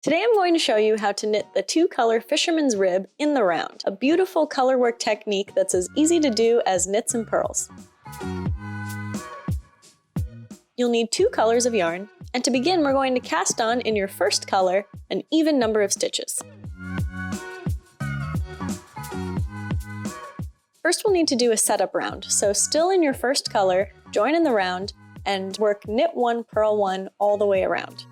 Today I'm going to show you how to knit the two-color fisherman's rib in the round, a beautiful colorwork technique that's as easy to do as knits and purls. You'll need 2 colors of yarn, and to begin we're going to cast on in your first color an even number of stitches. First we'll need to do a setup round, so still in your first color, join in the round, and work knit 1, purl 1 all the way around.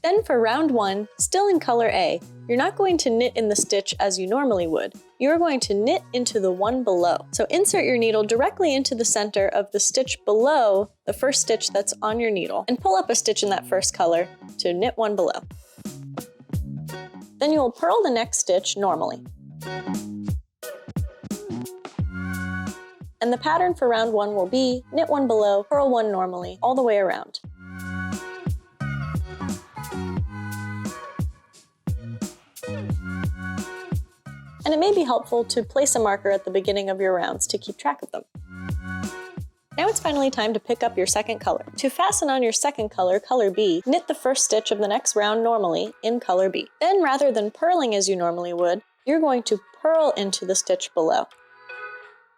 Then for round 1, still in color A, you're not going to knit in the stitch as you normally would. You're going to knit into the one below. So insert your needle directly into the center of the stitch below the first stitch that's on your needle, and pull up a stitch in that first color to knit one below. Then you'll purl the next stitch normally. And the pattern for round 1 will be knit 1 below, purl 1 normally, all the way around. And it may be helpful to place a marker at the beginning of your rounds to keep track of them. Now it's finally time to pick up your second color. To fasten on your second color, color B, knit the first stitch of the next round normally in color B. Then rather than purling as you normally would, you're going to purl into the stitch below.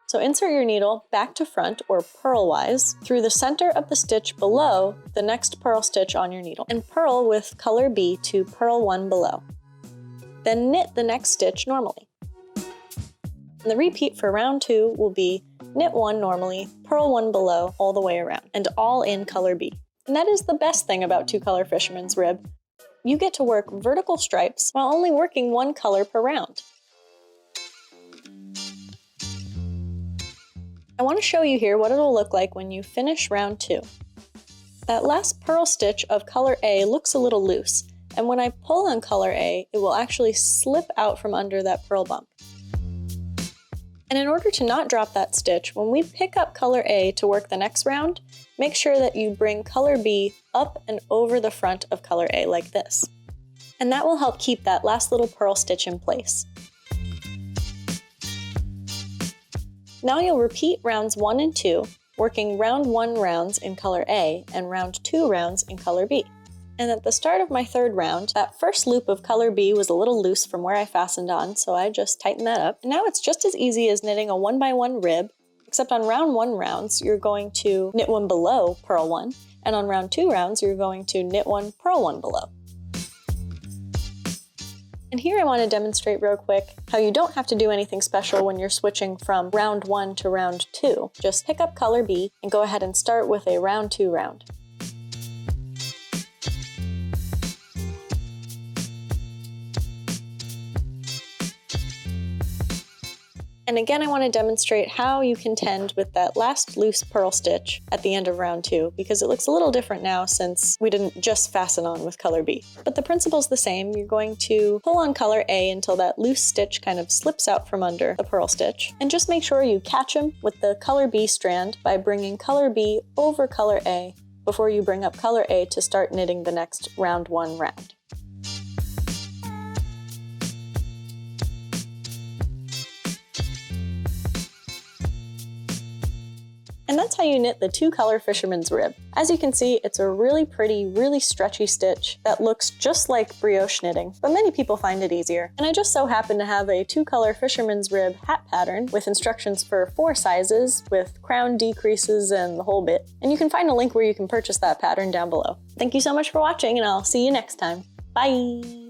So insert your needle back to front or purlwise through the center of the stitch below the next purl stitch on your needle, and purl with color B to purl 1 below. Then knit the next stitch normally. And the repeat for round 2 will be knit 1 normally, purl 1 below, all the way around, and all in color B. And that is the best thing about two-color fisherman's rib. You get to work vertical stripes while only working 1 color per round. I want to show you here what it'll look like when you finish round 2. That last purl stitch of color A looks a little loose, and when I pull on color A, it will actually slip out from under that purl bump. And in order to not drop that stitch, when we pick up color A to work the next round, make sure that you bring color B up and over the front of color A like this. And that will help keep that last little purl stitch in place. Now you'll repeat rounds 1 and 2, working round 1 rounds in color A and round 2 rounds in color B. And at the start of my third round, that first loop of color B was a little loose from where I fastened on, so I just tightened that up. And now it's just as easy as knitting a 1x1 rib, except on round 1 rounds, you're going to knit 1 below, purl 1, and on round 2 rounds, you're going to knit 1, purl 1 below. And here I want to demonstrate real quick how you don't have to do anything special when you're switching from round 1 to round 2. Just pick up color B and go ahead and start with a round 2 round. And again, I want to demonstrate how you contend with that last loose purl stitch at the end of round 2, because it looks a little different now since we didn't just fasten on with color B. But the principle's the same. You're going to pull on color A until that loose stitch kind of slips out from under the purl stitch. And just make sure you catch them with the color B strand by bringing color B over color A before you bring up color A to start knitting the next round 1 round. And that's how you knit the two-color fisherman's rib. As you can see, it's a really pretty, really stretchy stitch that looks just like brioche knitting, but many people find it easier. And I just so happen to have a two-color fisherman's rib hat pattern with instructions for 4 sizes, with crown decreases and the whole bit. And you can find a link where you can purchase that pattern down below. Thank you so much for watching, and I'll see you next time. Bye!